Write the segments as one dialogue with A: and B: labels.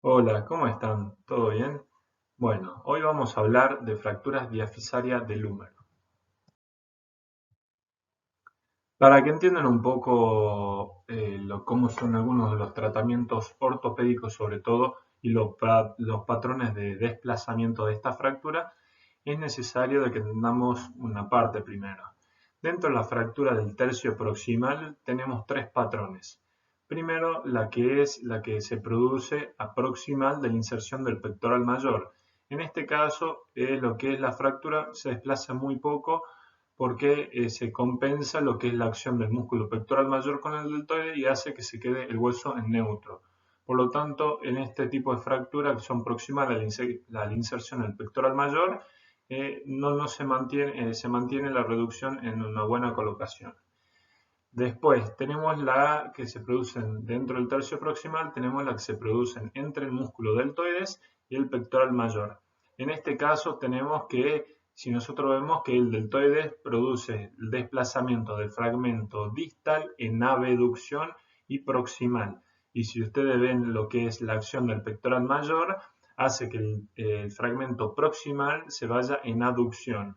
A: Hola, ¿cómo están? ¿Todo bien? Bueno, hoy vamos a hablar de fracturas diafisarias del húmero. Para que entiendan un poco cómo son algunos de los tratamientos ortopédicos sobre todo y los patrones de desplazamiento de esta fractura, es necesario de que entendamos una parte primero. Dentro de la fractura del tercio proximal tenemos tres patrones. Primero, la que es la que se produce a proximal de la inserción del pectoral mayor. En este caso, lo que es la fractura se desplaza muy poco porque se compensa lo que es la acción del músculo pectoral mayor con el deltoide y hace que se quede el hueso en neutro. Por lo tanto, en este tipo de fractura que son proximales a la inserción del pectoral mayor, no se mantiene la reducción en una buena colocación. Después tenemos la que se producen dentro del tercio proximal, tenemos la que se producen entre el músculo deltoides y el pectoral mayor. En este caso tenemos que, si nosotros vemos que el deltoides produce el desplazamiento del fragmento distal en abducción y proximal. Y si ustedes ven lo que es la acción del pectoral mayor, hace que el fragmento proximal se vaya en aducción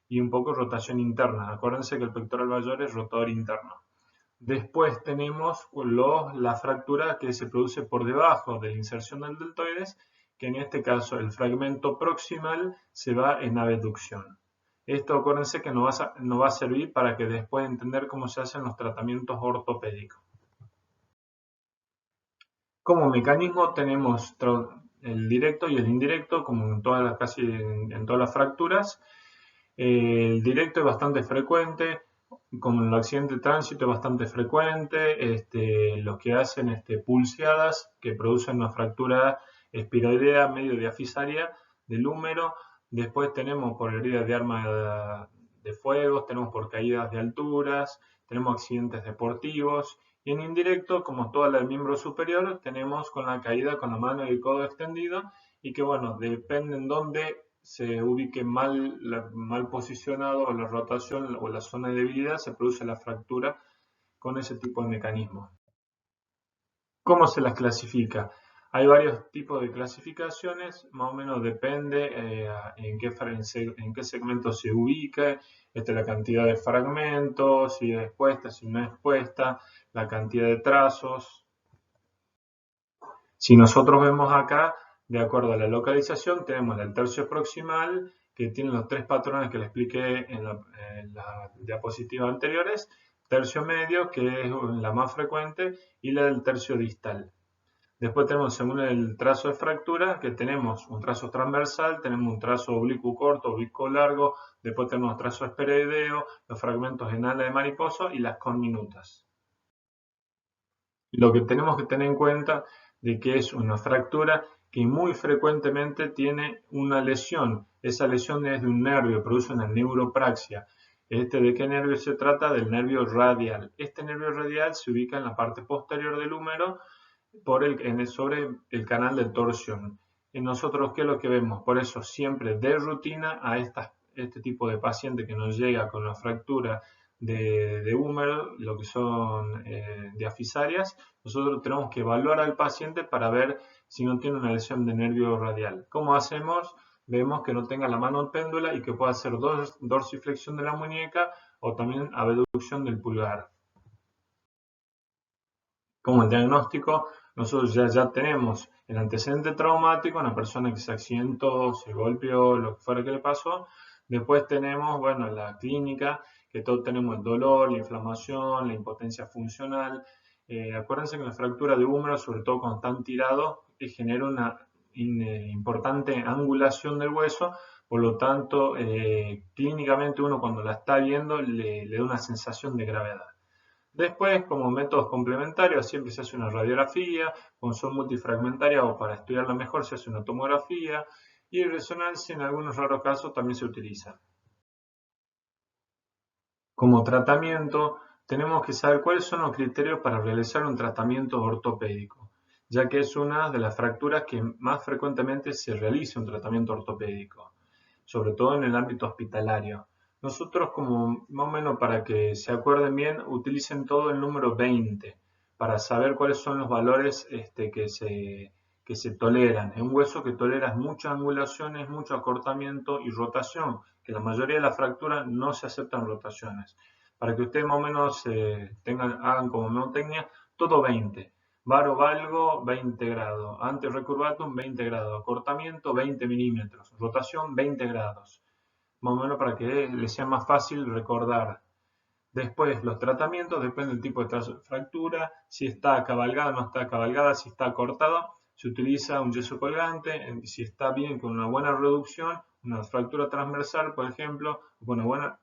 A: y un poco rotación interna. Acuérdense que el pectoral mayor es rotador interno. Después tenemos la fractura que se produce por debajo de la inserción del deltoides, que en este caso el fragmento proximal se va en abducción. Esto acuérdense que no va a servir para que después entender cómo se hacen los tratamientos ortopédicos. Como mecanismo tenemos el directo y el indirecto, como en casi en todas las fracturas. El directo es bastante frecuente, como en el accidente de tránsito es bastante frecuente, los que hacen pulseadas que producen una fractura espiroidea medio diafisaria del húmero. Después tenemos por heridas de arma de fuego, tenemos por caídas de alturas, tenemos accidentes deportivos. Y en indirecto, como toda la del miembro superior, tenemos con la caída con la mano y el codo extendido y que bueno, depende en dónde se ubique mal posicionado o la rotación o la zona de debilidad, se produce la fractura con ese tipo de mecanismo. ¿Cómo se las clasifica? Hay varios tipos de clasificaciones, más o menos depende en qué segmento se ubique, la cantidad de fragmentos, si es expuesta, si no es expuesta, la cantidad de trazos. Si nosotros vemos acá, de acuerdo a la localización, tenemos el tercio proximal, que tiene los tres patrones que le expliqué en la diapositiva anteriores, tercio medio, que es la más frecuente, y la del tercio distal. Después tenemos, según el trazo de fractura, que tenemos un trazo transversal, tenemos un trazo oblicuo corto, oblicuo largo, después tenemos trazo esperoideo, los fragmentos en ala de mariposa y las conminutas. Lo que tenemos que tener en cuenta de que es una fractura que muy frecuentemente tiene una lesión. Esa lesión es de un nervio, produce una neuropraxia. ¿De qué nervio se trata? Del nervio radial. Este nervio radial se ubica en la parte posterior del húmero sobre el canal de torsión. Y nosotros, ¿qué es lo que vemos? Por eso siempre de rutina a este tipo de paciente que nos llega con la fractura de húmero, lo que son diafisarias, nosotros tenemos que evaluar al paciente para ver si no tiene una lesión de nervio radial. ¿Cómo hacemos? Vemos que no tenga la mano péndula y que pueda hacer dorsiflexión de la muñeca o también abducción del pulgar. Como el diagnóstico, nosotros ya tenemos el antecedente traumático, una persona que se accidentó, se golpeó, lo que fuera que le pasó. Después tenemos, bueno, la clínica, que todos tenemos el dolor, la inflamación, la impotencia funcional. Acuérdense que la fractura de húmero, sobre todo cuando están tirados, genera una importante angulación del hueso. Por lo tanto, clínicamente uno cuando la está viendo le da una sensación de gravedad. Después, como métodos complementarios, siempre se hace una radiografía, cuando son multifragmentarias o para estudiarla mejor se hace una tomografía y resonancia en algunos raros casos también se utiliza. Como tratamiento, tenemos que saber cuáles son los criterios para realizar un tratamiento ortopédico, ya que es una de las fracturas que más frecuentemente se realiza un tratamiento ortopédico, sobre todo en el ámbito hospitalario. Nosotros, como más o menos para que se acuerden bien, utilicen todo el número 20 para saber cuáles son los valores que se toleran. Es un hueso que tolera muchas angulaciones, mucho acortamiento y rotación, que la mayoría de las fracturas no se aceptan rotaciones. Para que ustedes más o menos hagan como mnemotecnia, todo 20. Varo valgo 20 grados, ante recurvatum 20 grados, acortamiento 20 milímetros, rotación 20 grados. Más o menos para que les sea más fácil recordar. Después, los tratamientos depende del tipo de fractura, si está cabalgada o no está cabalgada, si está cortada, se utiliza un yeso colgante, si está bien con una buena reducción, una fractura transversal, por ejemplo,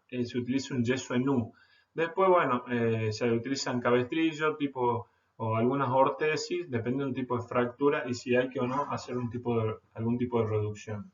A: se utiliza un yeso en U. Después, bueno, se utilizan cabestrillos tipo o algunas ortesis, depende del tipo de fractura y si hay que o no hacer algún tipo de reducción.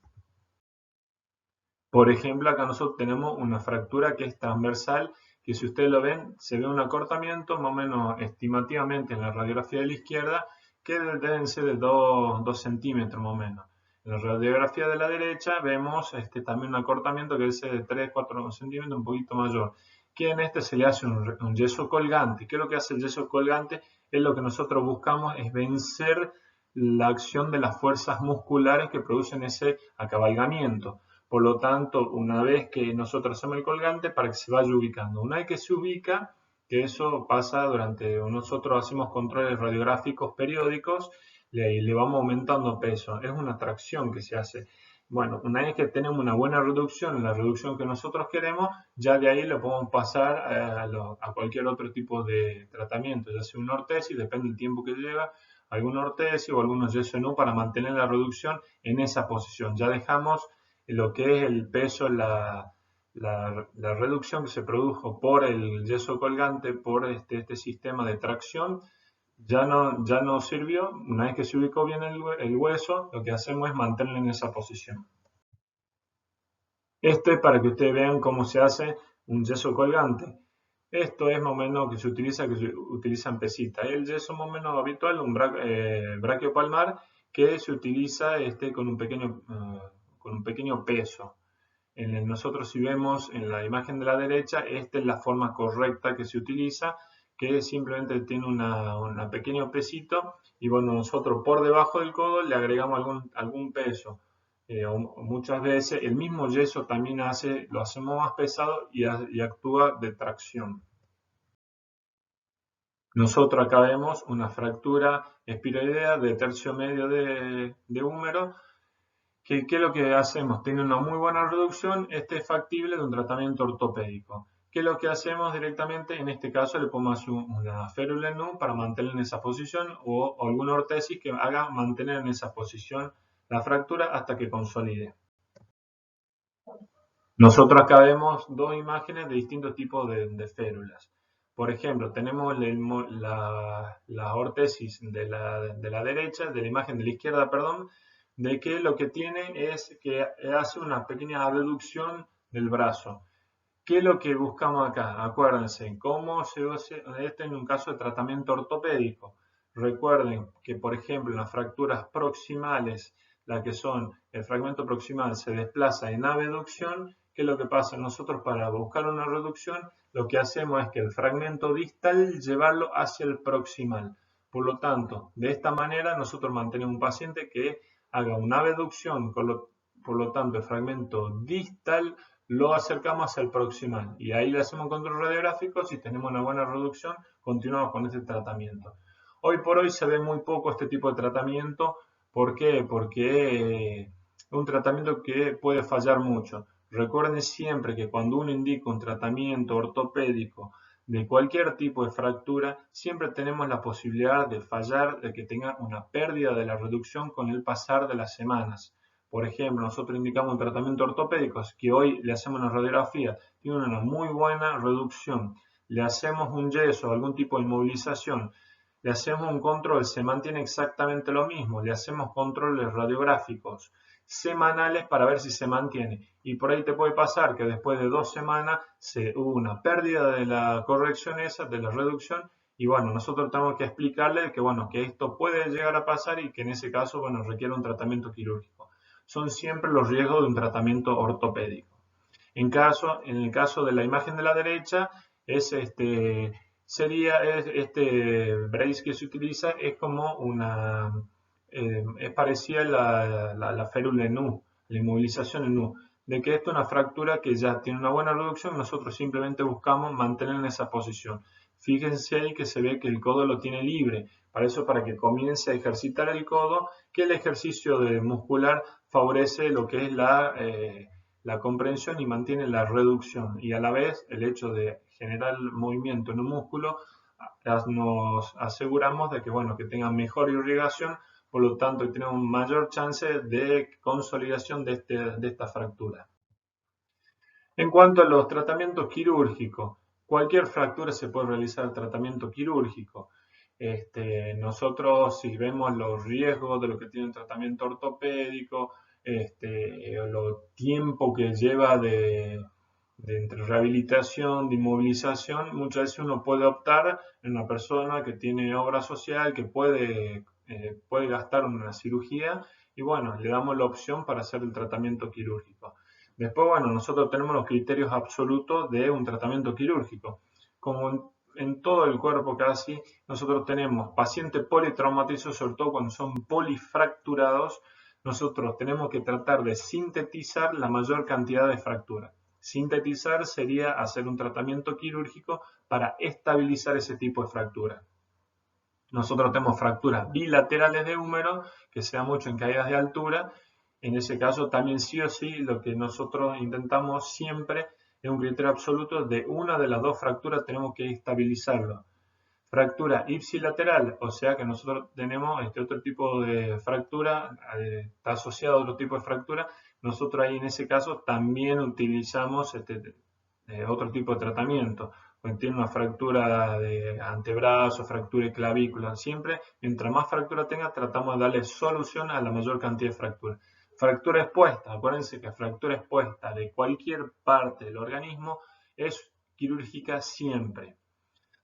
A: Por ejemplo, acá nosotros tenemos una fractura que es transversal, que si ustedes lo ven, se ve un acortamiento más o menos estimativamente en la radiografía de la izquierda, que deben ser de 2 centímetros más o menos. En la radiografía de la derecha vemos también un acortamiento que es de 3-4 centímetros, un poquito mayor. Que en este se le hace un yeso colgante. ¿Qué es lo que hace el yeso colgante? Es lo que nosotros buscamos, es vencer la acción de las fuerzas musculares que producen ese acabalgamiento. Por lo tanto, una vez que nosotros hacemos el colgante, para que se vaya ubicando. Una vez que se ubica, que eso pasa nosotros hacemos controles radiográficos periódicos y le vamos aumentando peso. Es una tracción que se hace. Bueno, una vez que tenemos una buena reducción, la reducción que nosotros queremos, ya de ahí lo podemos pasar a cualquier otro tipo de tratamiento, ya sea una ortesis, depende del tiempo que lleva, alguna ortesis o algunos yeso en U para mantener la reducción en esa posición. Ya dejamos lo que es el peso, la reducción que se produjo por el yeso colgante, por este sistema de tracción, ya no sirvió. Una vez que se ubicó bien el hueso, lo que hacemos es mantenerlo en esa posición. Esto es para que ustedes vean cómo se hace un yeso colgante. Esto es más o menos que se utiliza en pesita. El yeso más o menos habitual, un braquiopalmar, que se utiliza con un pequeño peso. Nosotros si vemos en la imagen de la derecha, esta es la forma correcta que se utiliza, que simplemente tiene un pequeño pesito y bueno, nosotros por debajo del codo le agregamos algún peso. Muchas veces el mismo yeso también lo hacemos más pesado y actúa de tracción. Nosotros acá vemos una fractura espiroidea de tercio medio de húmero. ¿Qué es lo que hacemos? Tiene una muy buena reducción, es factible de un tratamiento ortopédico. ¿Qué es lo que hacemos directamente? En este caso le ponemos una férula en U para mantener en esa posición o alguna ortesis que haga mantener en esa posición la fractura hasta que consolide. Nosotros acá vemos dos imágenes de distintos tipos de férulas. Por ejemplo, tenemos la ortesis de la derecha, de la imagen de la izquierda, perdón, de que lo que tiene es que hace una pequeña abducción del brazo. ¿Qué es lo que buscamos acá? Acuérdense, ¿cómo se hace esto en un caso de tratamiento ortopédico? Recuerden que, por ejemplo, en las fracturas proximales, la que son el fragmento proximal se desplaza en abducción. ¿Qué es lo que pasa? Nosotros para buscar una reducción, lo que hacemos es que el fragmento distal llevarlo hacia el proximal. Por lo tanto, de esta manera nosotros mantenemos un paciente que haga una abducción, por lo tanto el fragmento distal lo acercamos hacia el proximal y ahí le hacemos un control radiográfico. Si tenemos una buena reducción, continuamos con este tratamiento. Hoy por hoy se ve muy poco este tipo de tratamiento. ¿Por qué? Porque es un tratamiento que puede fallar mucho. Recuerden siempre que cuando uno indica un tratamiento ortopédico de cualquier tipo de fractura, siempre tenemos la posibilidad de fallar, de que tenga una pérdida de la reducción con el pasar de las semanas. Por ejemplo, nosotros indicamos un tratamiento ortopédico que hoy le hacemos una radiografía, tiene una muy buena reducción, le hacemos un yeso, algún tipo de inmovilización, le hacemos un control, se mantiene exactamente lo mismo, le hacemos controles radiográficos semanales para ver si se mantiene. Y por ahí te puede pasar que después de 2 semanas hubo una pérdida de la corrección esa, de la reducción, y bueno, nosotros tenemos que explicarle que bueno, que esto puede llegar a pasar y que en ese caso, bueno, requiere un tratamiento quirúrgico. Son siempre los riesgos de un tratamiento ortopédico. En el caso de la imagen de la derecha, sería este brace que se utiliza, es como es parecida a la férula en U, la inmovilización en U, de que esta es una fractura que ya tiene una buena reducción, nosotros simplemente buscamos mantener en esa posición. Fíjense ahí que se ve que el codo lo tiene libre, para eso, para que comience a ejercitar el codo, que el ejercicio muscular favorece lo que es la comprensión y mantiene la reducción, y a la vez el hecho de generar movimiento en un músculo nos aseguramos de que, bueno, que tenga mejor irrigación, por lo tanto tenemos un mayor chance de consolidación de esta fractura. En cuanto a los tratamientos quirúrgicos, cualquier fractura se puede realizar tratamiento quirúrgico. Nosotros, si vemos los riesgos de lo que tiene un tratamiento ortopédico, lo tiempo que lleva de entre rehabilitación, de inmovilización, muchas veces uno puede optar en una persona que tiene obra social, que puede gastar una cirugía, y bueno, le damos la opción para hacer el tratamiento quirúrgico. Después, bueno, nosotros tenemos los criterios absolutos de un tratamiento quirúrgico. Como en todo el cuerpo casi, nosotros tenemos pacientes politraumatizados, sobre todo cuando son polifracturados, nosotros tenemos que tratar de sintetizar la mayor cantidad de fracturas. Sintetizar sería hacer un tratamiento quirúrgico para estabilizar ese tipo de fractura. Nosotros tenemos fracturas bilaterales de húmero, que se da mucho en caídas de altura. En ese caso también sí o sí lo que nosotros intentamos siempre es un criterio absoluto de una de las dos fracturas tenemos que estabilizarlo. Fractura ipsilateral, o sea que nosotros tenemos otro tipo de fractura, está asociado a otro tipo de fractura, nosotros ahí en ese caso también utilizamos otro tipo de tratamiento. Cuando tiene una fractura de antebrazo, fractura de clavícula, siempre, mientras más fractura tenga, tratamos de darle solución a la mayor cantidad de fracturas. Fractura expuesta, acuérdense que fractura expuesta de cualquier parte del organismo es quirúrgica siempre.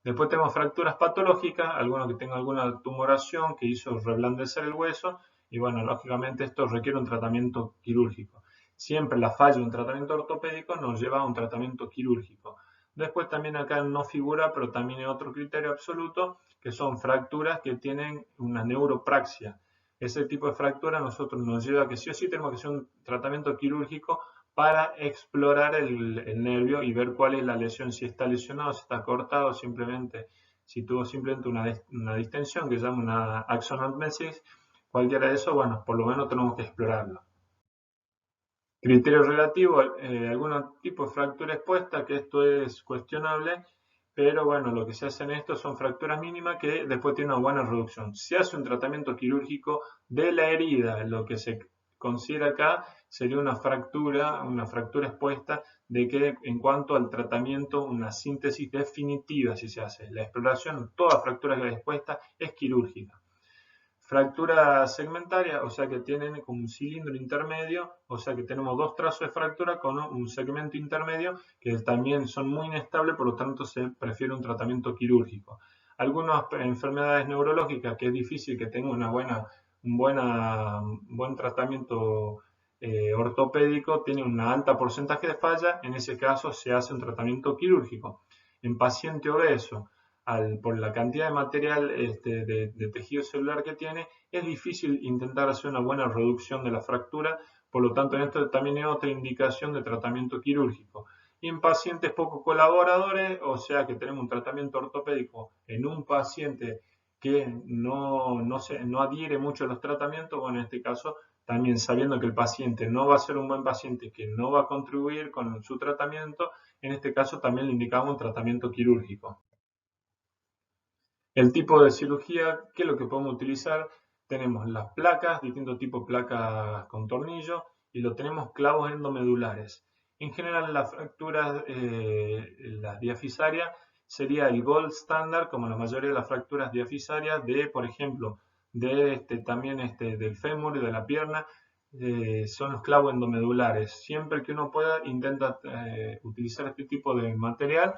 A: Después tenemos fracturas patológicas, alguno que tenga alguna tumoración que hizo reblandecer el hueso, y bueno, lógicamente esto requiere un tratamiento quirúrgico. Siempre la falla de un tratamiento ortopédico nos lleva a un tratamiento quirúrgico. Después también acá no figura, pero también hay otro criterio absoluto, que son fracturas que tienen una neuropraxia. Ese tipo de fractura nosotros nos lleva a que sí o sí tenemos que hacer un tratamiento quirúrgico para explorar el nervio y ver cuál es la lesión, si está lesionado, si está cortado, simplemente, si tuvo simplemente una distensión que se llama una axonotmesis, cualquiera de eso, bueno, por lo menos tenemos que explorarlo. Criterio relativo, algún tipo de fractura expuesta, que esto es cuestionable, pero bueno, lo que se hace en esto son fracturas mínimas que después tienen una buena reducción. Se hace un tratamiento quirúrgico de la herida, lo que se considera acá sería una fractura expuesta, de que en cuanto al tratamiento, una síntesis definitiva si se hace. La exploración, toda fractura expuesta es quirúrgica. Fractura segmentaria, o sea que tienen como un cilindro intermedio, o sea que tenemos dos trazos de fractura con un segmento intermedio que también son muy inestables, por lo tanto se prefiere un tratamiento quirúrgico. Algunas enfermedades neurológicas que es difícil que tengan un buen tratamiento ortopédico, tienen un alto porcentaje de falla, en ese caso se hace un tratamiento quirúrgico. En paciente obeso, por la cantidad de material de tejido celular que tiene, es difícil intentar hacer una buena reducción de la fractura, por lo tanto en esto también hay otra indicación de tratamiento quirúrgico. Y en pacientes poco colaboradores, o sea que tenemos un tratamiento ortopédico en un paciente que no adhiere mucho a los tratamientos, bueno, en este caso también sabiendo que el paciente no va a ser un buen paciente, que no va a contribuir con su tratamiento, en este caso también le indicamos un tratamiento quirúrgico. El tipo de cirugía, ¿qué es lo que podemos utilizar? Tenemos las placas, distintos tipos de placas con tornillo, y lo tenemos clavos endomedulares. En general, las fracturas, las diafisarias, sería el gold standard, como la mayoría de las fracturas diafisarias, por ejemplo, también del fémur y de la pierna, son los clavos endomedulares. Siempre que uno pueda, intenta utilizar este tipo de material,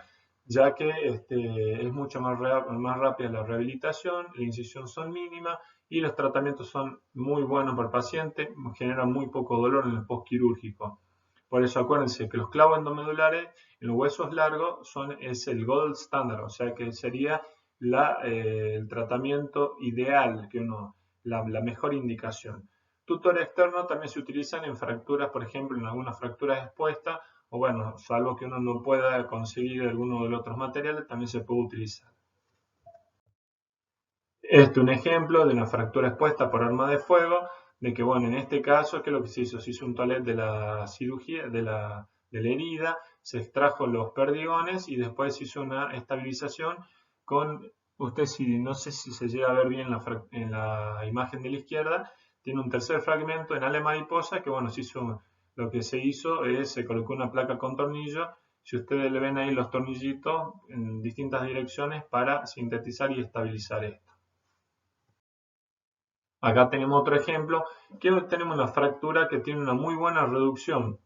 A: ya que es mucho más rápida la rehabilitación, la incisión son mínimas y los tratamientos son muy buenos para el paciente, generan muy poco dolor en el postquirúrgico. Por eso acuérdense que los clavos endomedulares en los huesos largos es el gold standard, o sea que sería el tratamiento ideal que uno la mejor indicación. Tutor externo también se utilizan en fracturas, por ejemplo, en algunas fracturas expuestas, o bueno, salvo que uno no pueda conseguir alguno de los otros materiales, también se puede utilizar. Este es un ejemplo de una fractura expuesta por arma de fuego, de que, bueno, en este caso, ¿qué es lo que se hizo? Se hizo un tolet de la cirugía, de la herida, se extrajo los perdigones y después se hizo una estabilización con, no sé si se llega a ver bien en la imagen de la izquierda, tiene un tercer fragmento en ala mariposa que, bueno, lo que se hizo es, se colocó una placa con tornillo. Si ustedes le ven ahí los tornillitos en distintas direcciones para sintetizar y estabilizar esto. Acá tenemos otro ejemplo, que tenemos una fractura que tiene una muy buena reducción.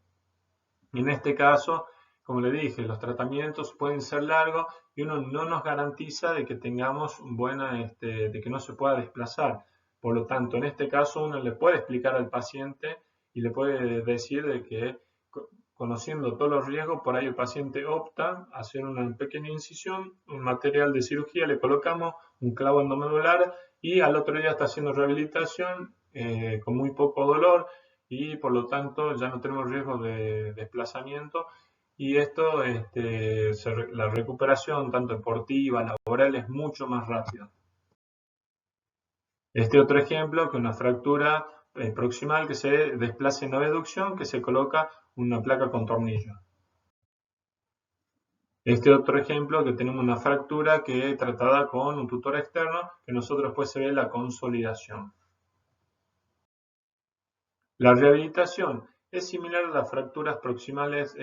A: En este caso, como le dije, los tratamientos pueden ser largos y uno no nos garantiza de que tengamos de que no se pueda desplazar. Por lo tanto, en este caso uno le puede explicar al paciente y le puede decir de que conociendo todos los riesgos, por ahí el paciente opta a hacer una pequeña incisión, un material de cirugía, le colocamos un clavo endomedular y al otro día está haciendo rehabilitación con muy poco dolor y por lo tanto ya no tenemos riesgo de desplazamiento y esto, la recuperación tanto deportiva, laboral es mucho más rápida. Este otro ejemplo que una fractura proximal que se desplaza en abducción, que se coloca una placa con tornillo. Este otro ejemplo que tenemos una fractura que es tratada con un tutor externo, que nosotros después se ve la consolidación. La rehabilitación es similar a las fracturas proximales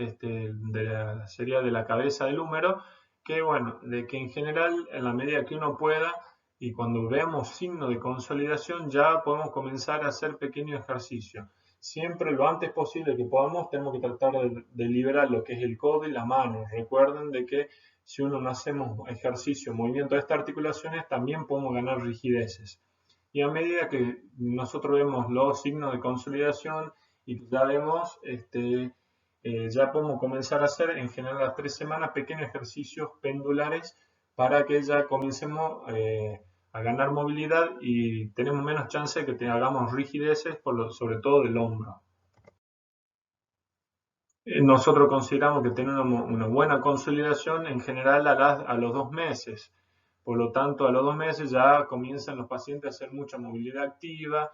A: sería de la cabeza del húmero, que bueno, de que en general en la medida que uno pueda y cuando veamos signos de consolidación ya podemos comenzar a hacer pequeños ejercicios. Siempre lo antes posible que podamos tenemos que tratar de liberar lo que es el codo y la mano. Recuerden de que si uno no hacemos ejercicio, movimiento de estas articulaciones, también podemos ganar rigideces. Y a medida que nosotros vemos los signos de consolidación y ya vemos, ya podemos comenzar a hacer en general a las 3 semanas pequeños ejercicios pendulares para que ya comencemos a ganar movilidad y tenemos menos chance de que hagamos rigideces, sobre todo del hombro. Nosotros consideramos que tener una buena consolidación en general a los 2 meses. Por lo tanto, a los 2 meses ya comienzan los pacientes a hacer mucha movilidad activa,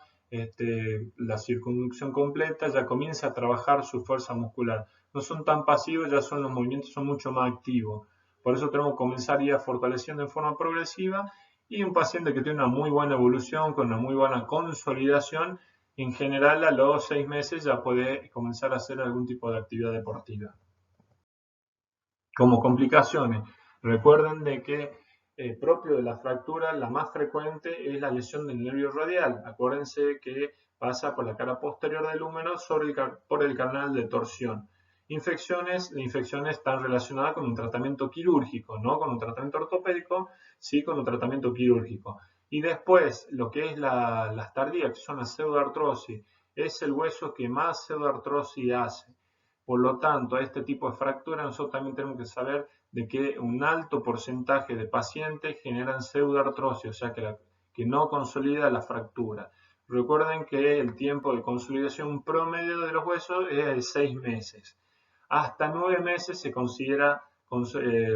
A: la circunducción completa, ya comienza a trabajar su fuerza muscular. No son tan pasivos, ya los movimientos son mucho más activos. Por eso tenemos que comenzar a ir fortaleciendo en forma progresiva y un paciente que tiene una muy buena evolución, con una muy buena consolidación, en general a los 6 meses ya puede comenzar a hacer algún tipo de actividad deportiva. Como complicaciones, recuerden de que propio de la fractura, la más frecuente es la lesión del nervio radial. Acuérdense que pasa por la cara posterior del húmero por el canal de torsión. La infección están relacionadas con un tratamiento quirúrgico, no con un tratamiento ortopédico, sí con un tratamiento quirúrgico. Y después, lo que es las tardías, que son las pseudoartrosis, es el hueso que más pseudoartrosis hace. Por lo tanto, este tipo de fractura nosotros también tenemos que saber de que un alto porcentaje de pacientes generan pseudoartrosis, o sea que no consolida la fractura. Recuerden que el tiempo de consolidación promedio de los huesos es de 6 meses. Hasta 9 meses se considera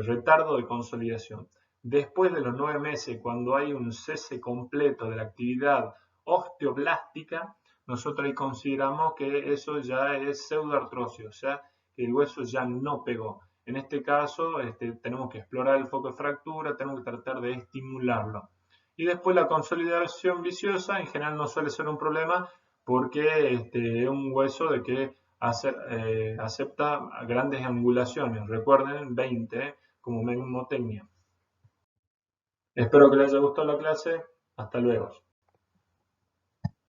A: retardo de consolidación. Después de los 9 meses, cuando hay un cese completo de la actividad osteoblástica, nosotros ahí consideramos que eso ya es pseudoartrosis, o sea, que el hueso ya no pegó. En este caso, tenemos que explorar el foco de fractura, tenemos que tratar de estimularlo. Y después la consolidación viciosa, en general no suele ser un problema porque es un hueso de que acepta grandes angulaciones. Recuerden, 20 como mnemotecnia. Espero que les haya gustado la clase. Hasta luego.